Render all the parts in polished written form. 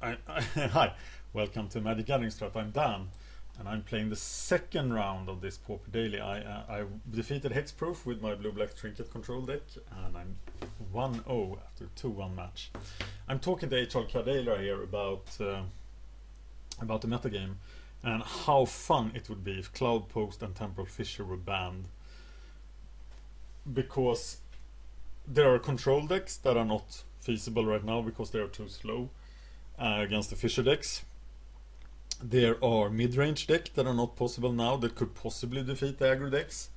Hi, welcome to MagicGatheringStrat. I'm Dan, and I'm playing the second round of this Pauper Daily. I defeated Hexproof with my blue-black Trinket Control deck, and I'm 1-0 after 2-1 match. I'm talking to HR Cadela here about the metagame and how fun it would be if Cloud Post and Temporal Fissure were banned, because there are control decks that are not feasible right now because they are too slow against the Fissure decks. There are mid-range decks that are not possible now that could possibly defeat the aggro decks.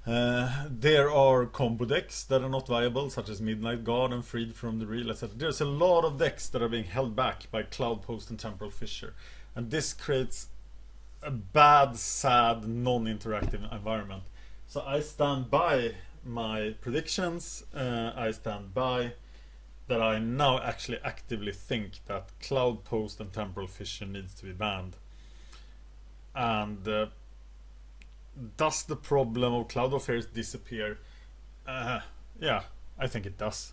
There are combo decks that are not viable, such as Midnight Guard and Freed from the Reel, etc. There's a lot of decks that are being held back by Cloud Post and Temporal Fissure, and this creates a bad, sad, non-interactive environment. So I stand by my predictions. I stand by that I now actually actively think that Cloud Post and Temporal Fissure needs to be banned. And does the problem of Cloud Affairs disappear? Yeah, I think it does.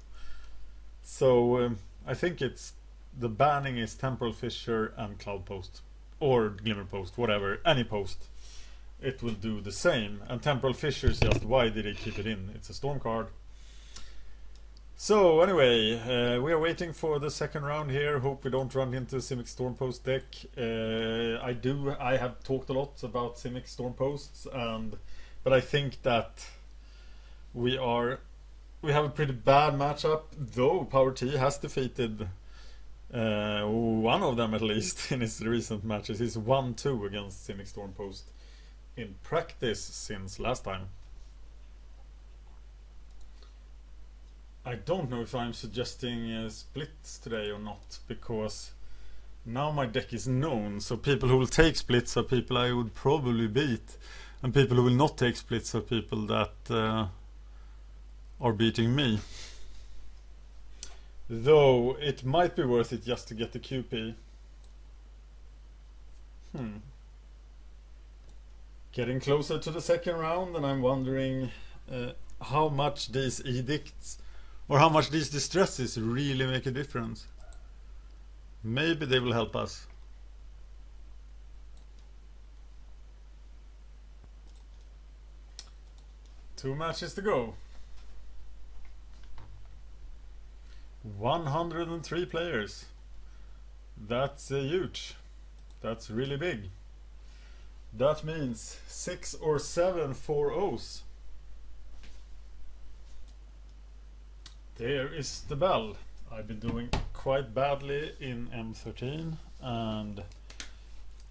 So I think it's the banning is Temporal Fissure and Cloud Post, or Glimmer Post, whatever, any post. It will do the same. And Temporal Fissure is just, why did they keep it in? It's a storm card. So anyway, we are waiting for the second round here. Hope we don't run into Simic Storm Post deck. I have talked a lot about Simic Storm Posts, but I think that we have a pretty bad matchup. Though Power T has defeated one of them at least in his recent matches. He's 1-2 against Simic Storm Post in practice since last time. I don't know if I'm suggesting splits today or not, because now my deck is known, so people who will take splits are people I would probably beat, and people who will not take splits are people that are beating me. Though it might be worth it just to get the QP. Getting closer to the second round, and I'm wondering how much these edicts or how much these distresses really make a difference. Maybe they will help us. Two matches to go. 103 players. That's huge. That's really big. That means 6 or 7 4-0s. There is the bell. I've been doing quite badly in M13 and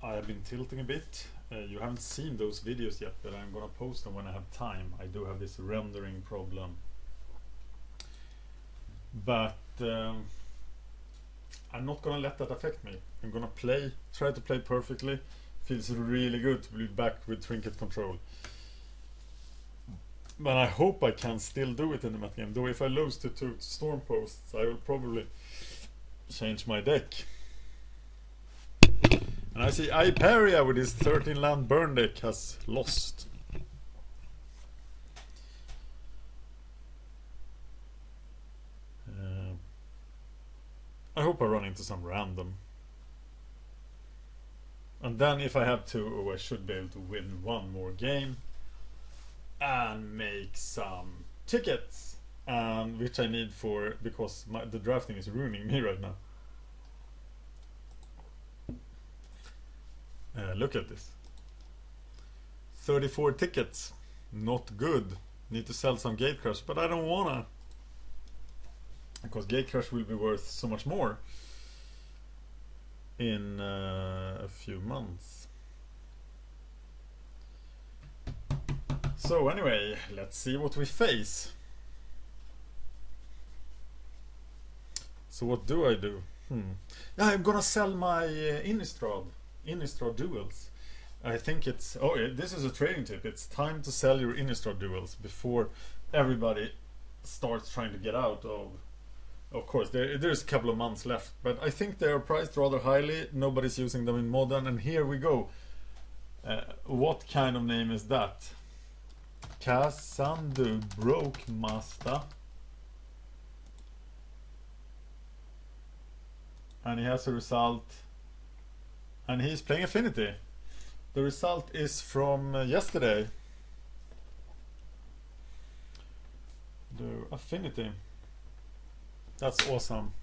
I have been tilting a bit. You haven't seen those videos yet, but I'm gonna post them when I have time. I do have this rendering problem. But I'm not gonna let that affect me. I'm gonna try to play perfectly. Feels really good to be back with Trinket Control. But I hope I can still do it in the metagame. Though if I lose to 2 Storm Posts, I will probably change my deck. And I see Iperia with his 13 land burn deck has lost. I hope I run into some random. And then if I have to, I should be able to win one more game and make some tickets, which I need for, because the drafting is ruining me right now. Look at this. 34 tickets. Not good. Need to sell some Gatecrash, but I don't wanna, because Gatecrash will be worth so much more in a few months. So anyway, let's see what we face. So what do I do? Yeah, I'm gonna sell my Innistrad duels. I think it's, this is a trading tip. It's time to sell your Innistrad duels before everybody starts trying to get out of. Of course, there's a couple of months left, but I think they are priced rather highly. Nobody's using them in modern, and here we go. What kind of name is that? Kasandu Broke Master. and he has a result, and he's playing Affinity. The result is from yesterday. The Affinity. That's awesome.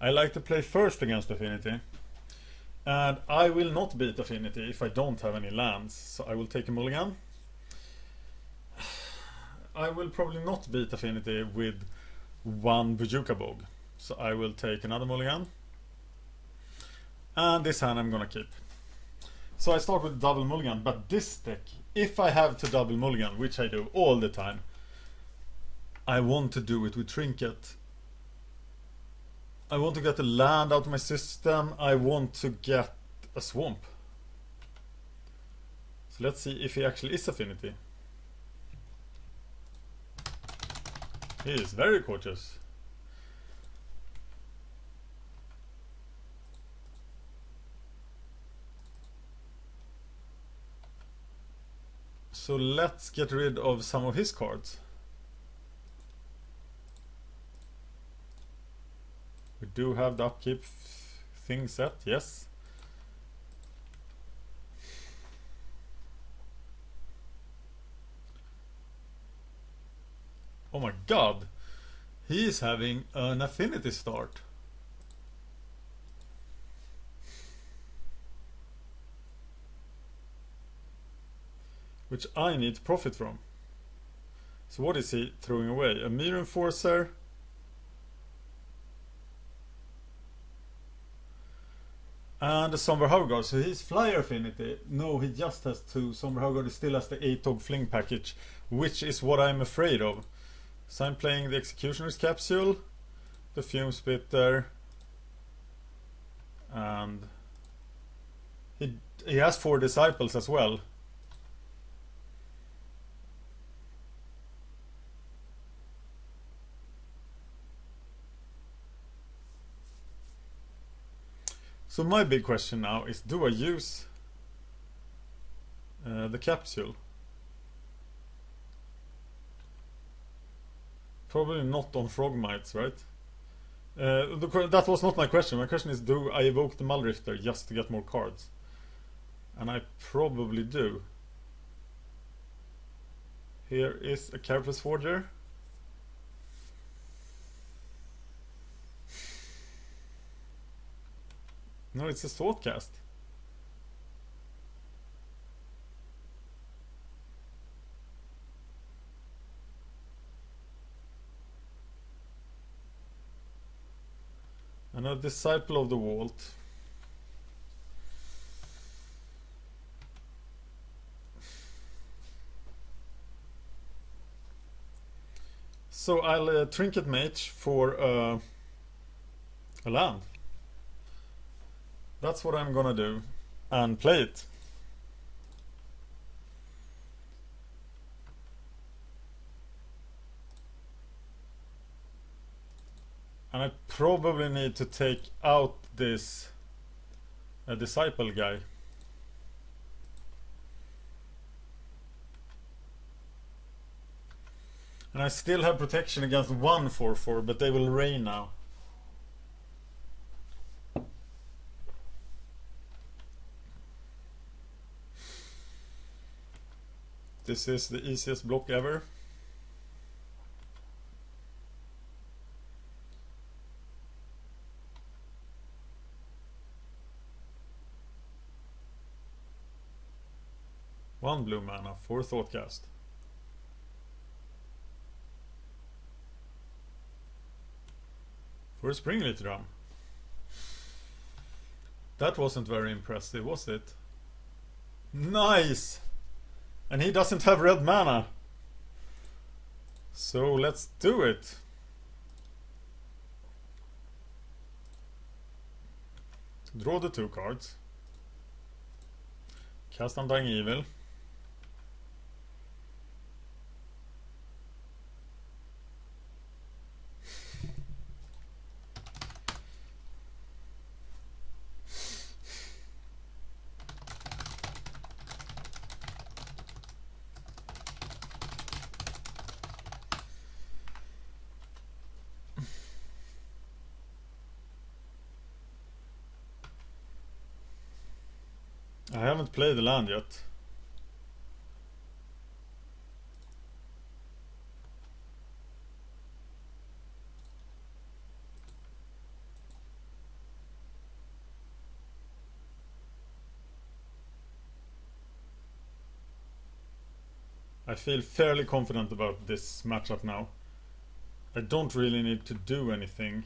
I like to play first against Affinity. And I will not beat Affinity if I don't have any lands. So I will take a mulligan. I will probably not beat Affinity with one Bojuka Bog. So I will take another mulligan. And this hand I'm gonna keep. So I start with double mulligan, but this deck, if I have to double mulligan, which I do all the time, I want to do it with Trinket. I want to get a land out of my system. I want to get a swamp. So let's see if he actually is Affinity. He is very cautious. So let's get rid of some of his cards. We do have the upkeep thing set, yes. Oh my god! He is having an Affinity start. Which I need to profit from. So what is he throwing away? A Mirror Enforcer. And a Somber Howguard. So he's Flyer Affinity. No, he just has two. Somber Howguard still has the 8-dog Fling package, which is what I'm afraid of. So I'm playing the Executioner's Capsule, the Fume Spitter, and he has 4 Disciples as well. So my big question now is, do I use the capsule? Probably not on Frogmites, right? That was not my question. My question is, do I evoke the Muldrifter just to get more cards? And I probably do. Here is a Carapace Forger. No, it's a Thoughtcast. And a Disciple of the Vault. So I'll Trinket Mage for a land. That's what I'm gonna do. And play it. And I probably need to take out this Disciple guy. And I still have protection against 1/4/4, but they will rain now. This is the easiest block ever. One blue mana for Thoughtcast. For a Springleaf Drum. That wasn't very impressive, was it? Nice! And he doesn't have red mana. So let's do it. Draw the 2 cards. Cast Undying Evil. I haven't played the land yet. I feel fairly confident about this matchup now. I don't really need to do anything.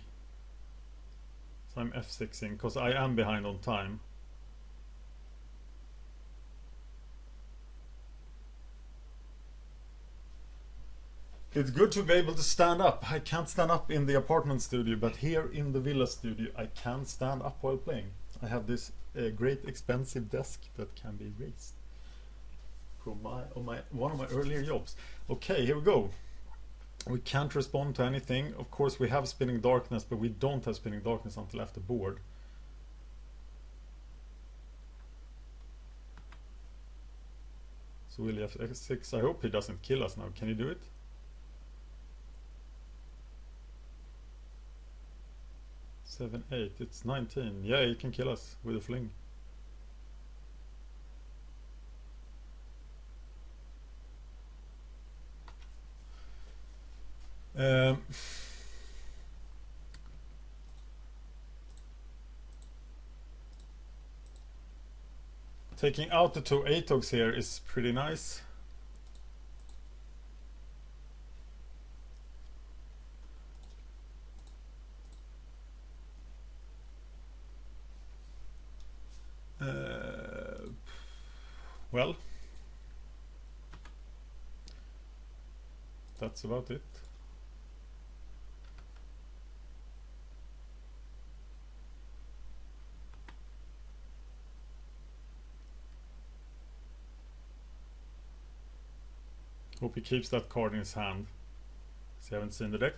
So I'm f6ing because I am behind on time. It's good to be able to stand up. I can't stand up in the apartment studio, but here in the villa studio I can stand up while playing. I have this great expensive desk that can be raised. From one of my earlier jobs. Okay, here we go. We can't respond to anything. Of course we have Spinning Darkness, but we don't have Spinning Darkness until after board. So we'll have x6. I hope he doesn't kill us now. Can you do it? Seven, 8. It's 19. Yeah, he can kill us with a fling. Taking out the two ATOGs here is pretty nice. Well, that's about it. Hope he keeps that card in his hand. So I haven't seen the deck.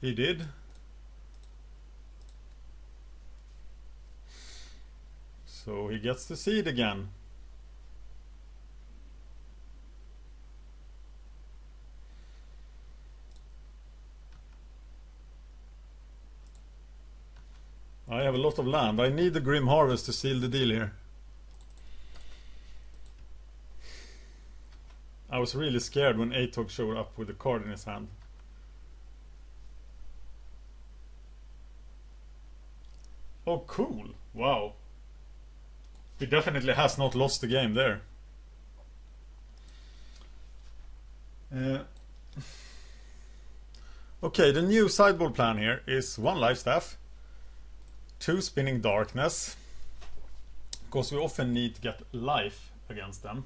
He did. So he gets to see it again. I have a lot of land. I need the Grim Harvest to seal the deal here. I was really scared when ATOG showed up with a card in his hand. Oh, cool. Wow. He definitely has not lost the game there. Okay, the new sideboard plan here is 1 life staff, 2 Spinning Darkness, because we often need to get life against them,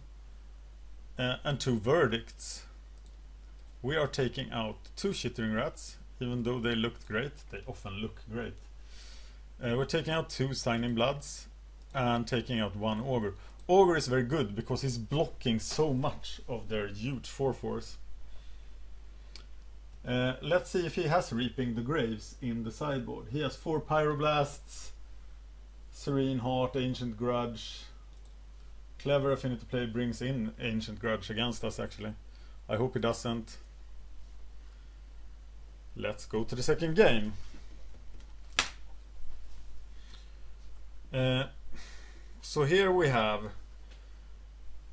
and 2 Verdicts. We are taking out 2 Chittering Rats, even though they looked great. They often look great. We're taking out 2 Signing Bloods and taking out 1 Ogre. Ogre is very good because he's blocking so much of their huge 4/4s. Let's see if he has Reaping the Graves in the sideboard. He has 4 Pyroblasts, Serene Heart, Ancient Grudge. Clever Affinity play brings in Ancient Grudge against us actually. I hope he doesn't. Let's go to the second game. So here we have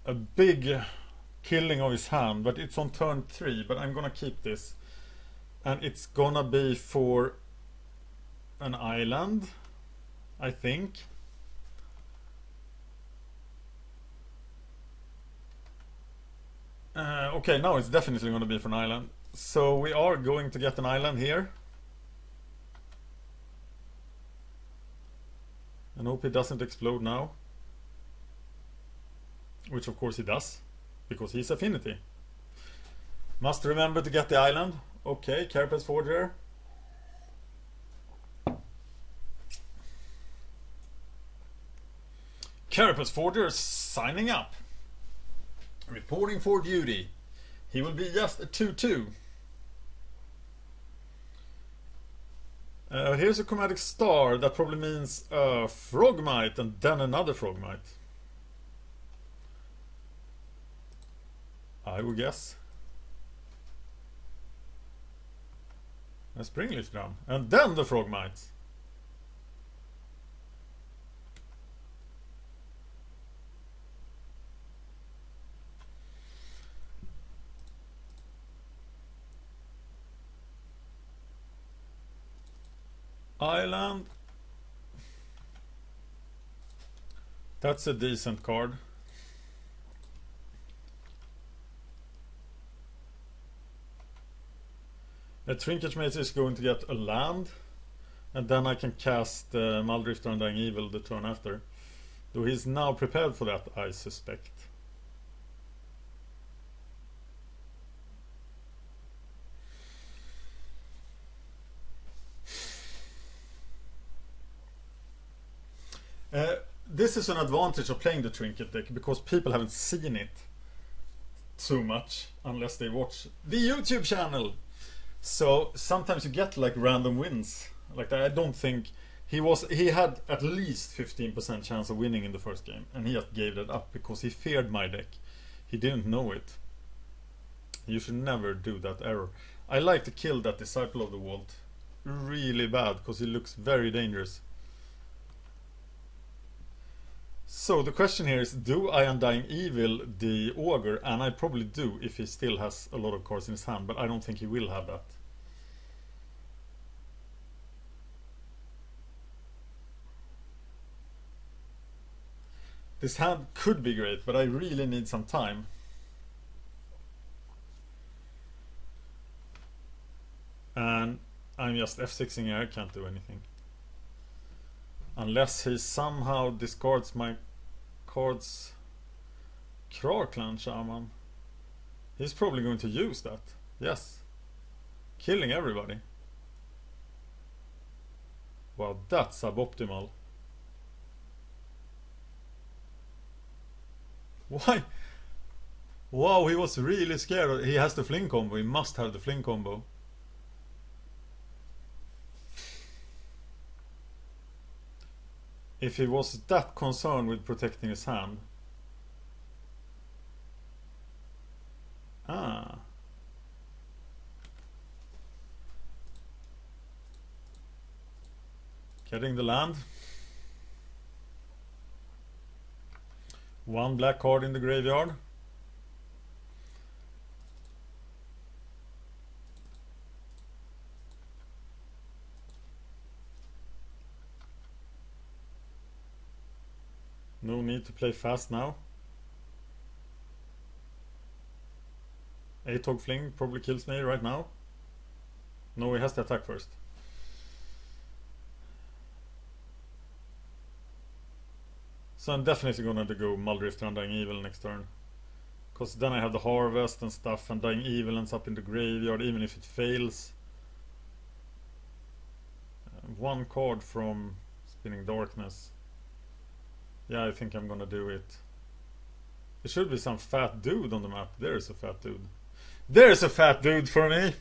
a big killing of his hand, but it's on turn 3, but I'm gonna keep this. And it's gonna be for an island, I think. Okay, now it's definitely gonna be for an island. So we are going to get an island here. And hope it doesn't explode now. Which of course he does, because he's Affinity. Must remember to get the island. Okay, Carapace Forger. Carapace Forger signing up. Reporting for duty. He will be just a 2/2. Here's a Chromatic Star. That probably means Frogmite and then another Frogmite. I would guess. A Springleaf Drum. And then the Frogmite. Island. That's a decent card. A Trinket Mate is going to get a land, and then I can cast Muldrifter Undying Evil the turn after. Though he's now prepared for that, I suspect. This is an advantage of playing the Trinket deck, because people haven't seen it too much unless they watch the YouTube channel. So sometimes you get like random wins. Like I don't think he had at least 15% chance of winning in the first game, and he just gave that up because he feared my deck. He didn't know it. You should never do that error. I like to kill that Disciple of the Vault really bad because he looks very dangerous. So the question here is, do I Undying Evil the Ogre? And I probably do if he still has a lot of cards in his hand, but I don't think he will have that. This hand could be great, but I really need some time. And I'm just F6ing here, I can't do anything. Unless he somehow discards my cards. Krarklan Shaman. He's probably going to use that. Yes. Killing everybody. Wow, that's suboptimal. Why? Wow, he was really scared. He has the fling combo. He must have the fling combo. If he was that concerned with protecting his hand. Ah. Getting the land. One black card in the graveyard. No need to play fast now. 8-hog fling probably kills me right now. No, he has to attack first. So I'm definitely gonna go Muldrifter Undying Evil next turn. Because then I have the harvest and stuff, and Dying Evil ends up in the graveyard even if it fails. One card from Spinning Darkness. Yeah, I think I'm gonna do it. There should be some fat dude on the map. There's a fat dude. There's a fat dude for me!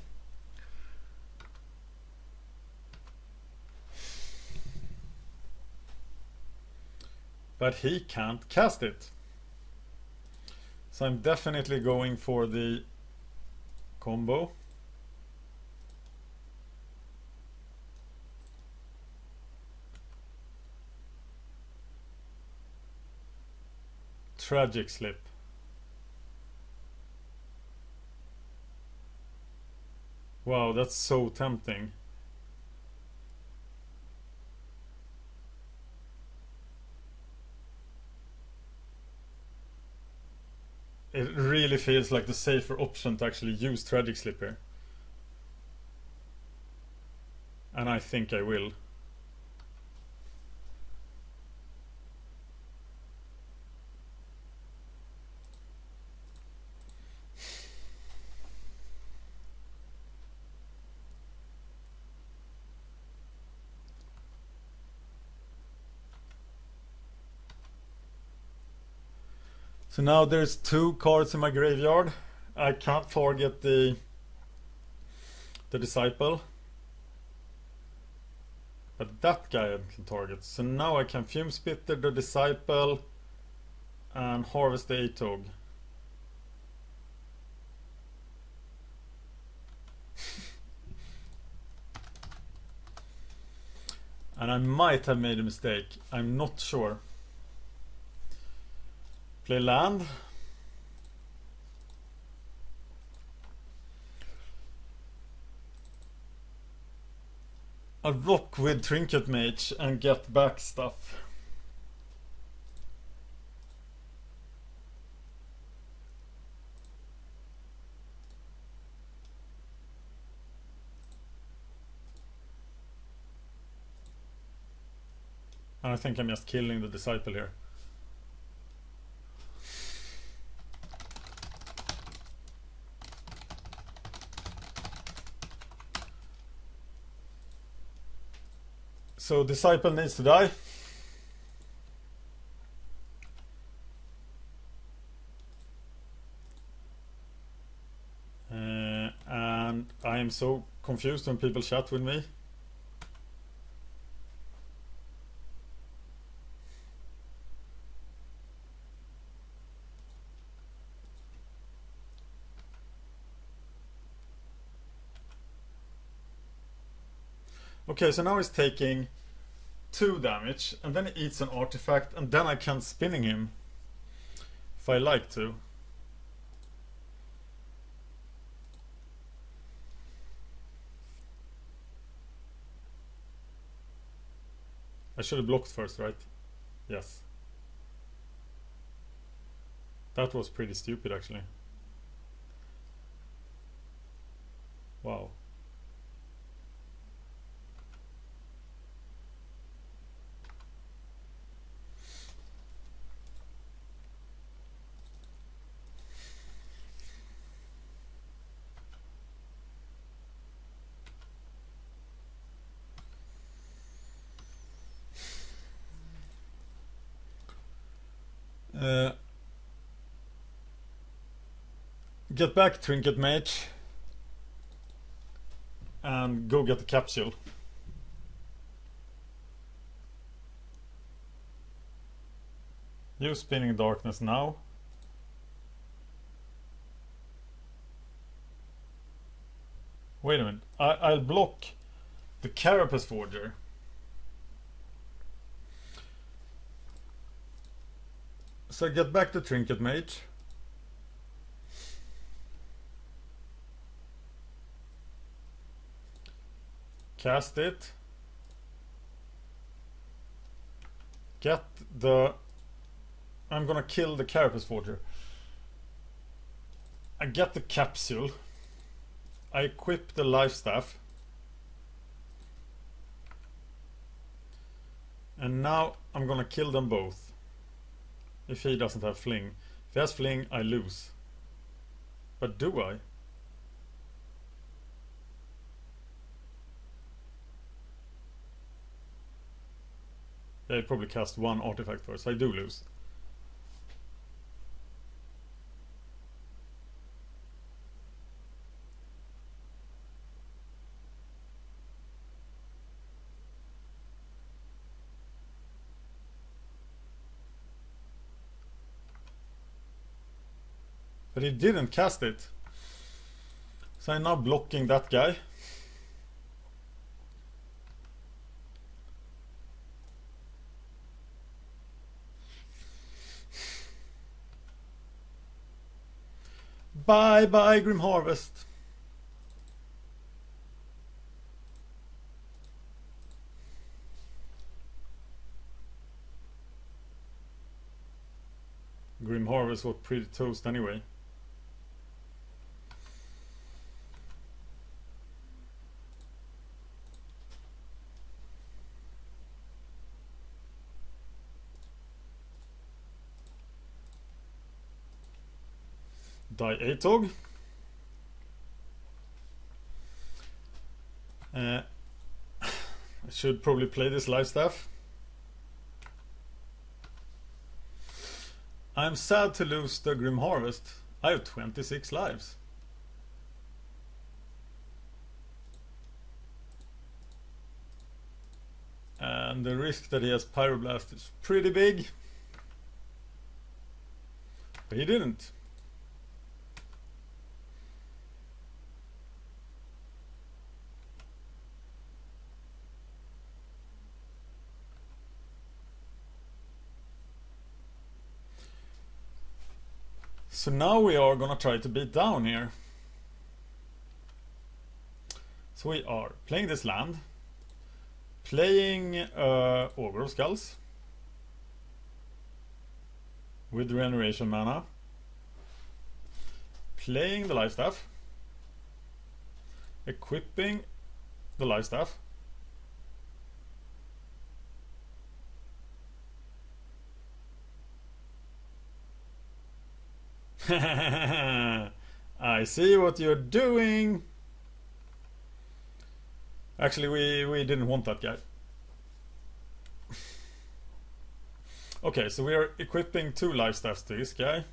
But he can't cast it. So I'm definitely going for the combo. Tragic Slip. Wow, that's so tempting. It really feels like the safer option to actually use Tragic Slip here. And I think I will. So now there's 2 cards in my graveyard. I can't target the Disciple. But that guy I can target. So now I can Fume Spitter the Disciple and harvest the 8-hog. And I might have made a mistake. I'm not sure. Play land. I'll block with Trinket Mage and get back stuff. I think I'm just killing the Disciple here. So Disciple needs to die. And I am so confused when people chat with me. Okay, so now he's taking 2 damage, and then he eats an artifact, and then I can spinning him if I like to. I should have blocked first, right? Yes. That was pretty stupid, actually. Wow. Get back Trinket Mage and go get the capsule. Use Spinning Darkness now. Wait a minute, I'll block the Carapace Forger. So get back the Trinket Mage. Cast it. Get the... I'm gonna kill the Carapace Forger. I get the capsule. I equip the life staff. And now I'm gonna kill them both. If he doesn't have fling. If he has fling, I lose. But do I? Yeah, I probably cast 1 artifact first, so I do lose. But he didn't cast it. So I'm now blocking that guy. Bye bye Grim Harvest. Grim Harvest was pretty toast anyway. Die Atog. I should probably play this life staff. I'm sad to lose the Grim Harvest. I have 26 lives. And the risk that he has Pyroblast is pretty big. But he didn't. So now we are gonna try to beat down here. So we are playing this land. playing Ogre of Skulls with regeneration mana, playing the life staff, equipping the life staff, I see what you're doing. Actually, we didn't want that guy. Okay, so we are equipping 2 life staffs to this guy.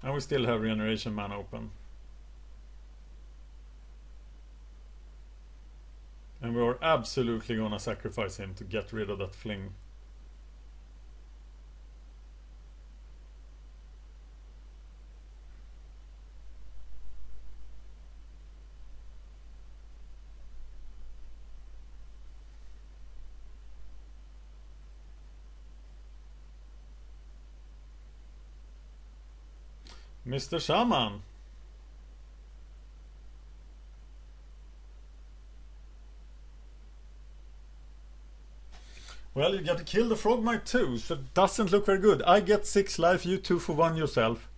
And we still have regeneration mana open. And we are absolutely gonna sacrifice him to get rid of that fling. Mr. Shaman. Well, you get to kill the Frogmite too, so it doesn't look very good. I get 6 life, you 2 for 1 yourself.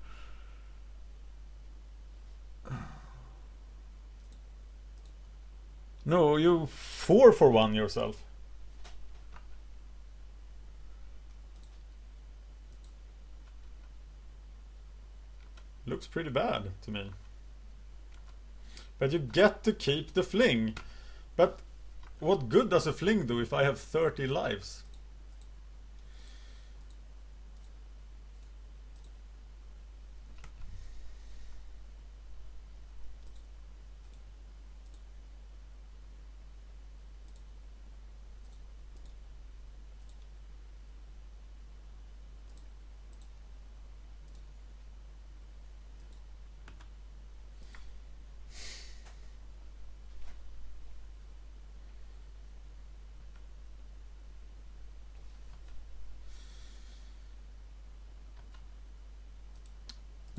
No, you 4 for 1 yourself. Looks pretty bad to me. But you get to keep the fling. But what good does a fling do if I have 30 lives?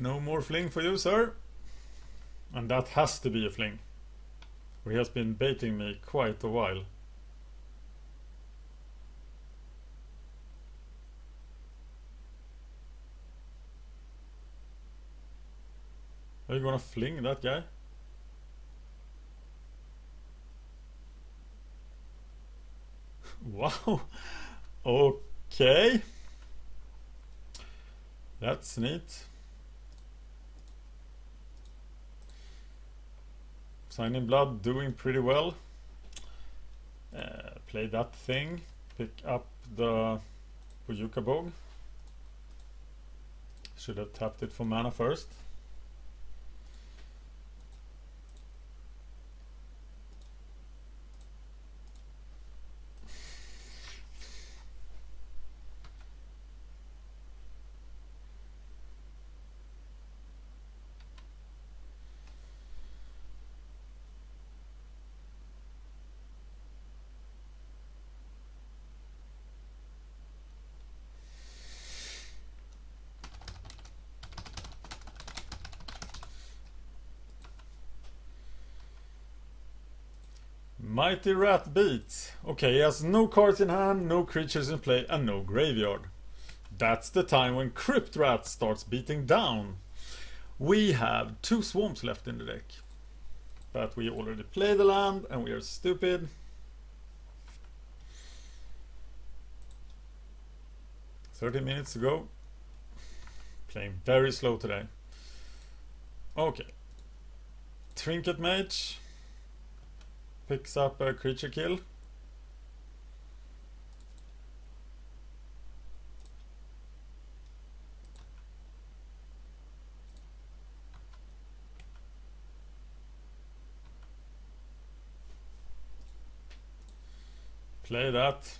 No more fling for you, sir. And that has to be a fling. He has been baiting me quite a while. Are you gonna fling that guy? Wow. Okay. That's neat. Sign in Blood doing pretty well. Play that thing. Pick up the Bojuka Bog. Should have tapped it for mana first. Mighty Rat beats. Okay, he has no cards in hand, no creatures in play, and no graveyard. That's the time when Crypt Rat starts beating down. We have 2 swamps left in the deck. But we already played the land, and we are stupid. "30 minutes to go." Playing very slow today. Okay. Trinket Mage picks up a creature kill. Play that.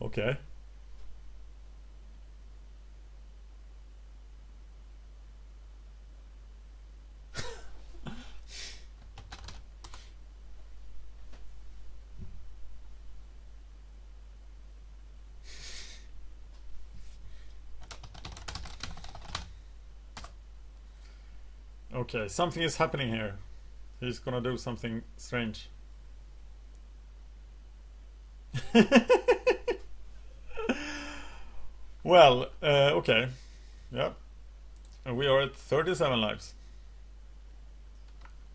Okay. Okay, something is happening here. He's gonna do something strange. Well, okay. Yeah. And we are at 37 lives.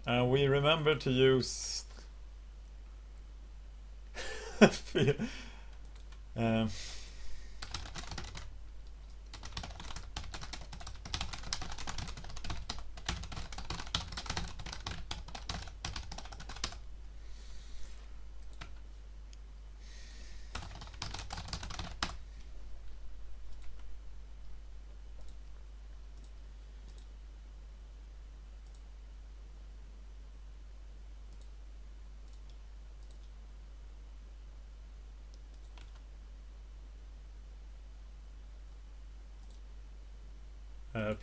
And we remember to use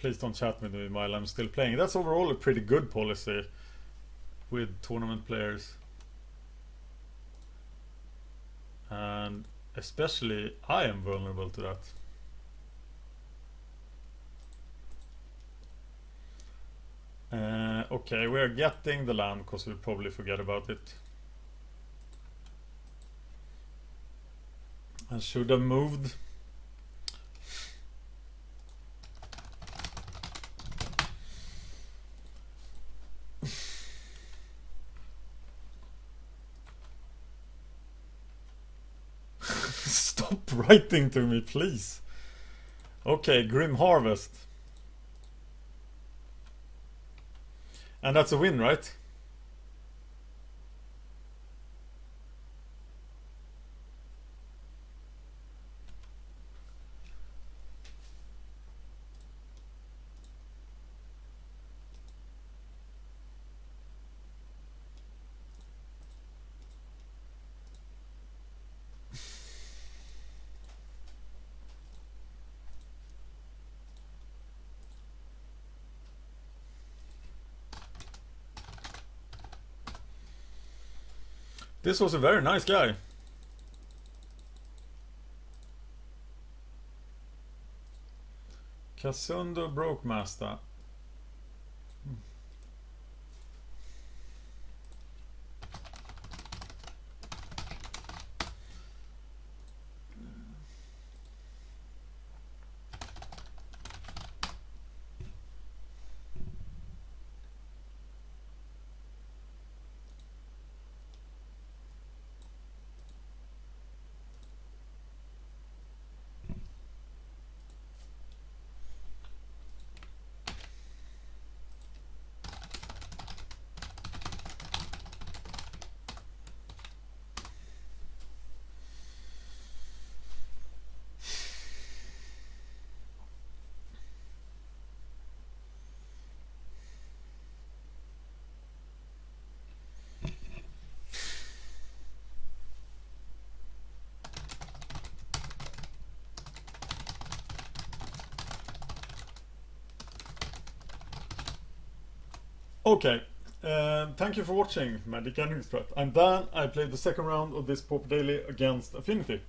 please don't chat with me while I'm still playing. That's overall a pretty good policy with tournament players. And especially I am vulnerable to that. Okay, we're getting the land because we'll probably forget about it. I should have moved. Stop writing to me, please. Okay, Grim Harvest. And that's a win, right? This was a very nice guy. Kasundo Broke Master. Okay, thank you for watching MagicGatheringStrat. I'm Dan. I played the second round of this Pauper Daily against Affinity.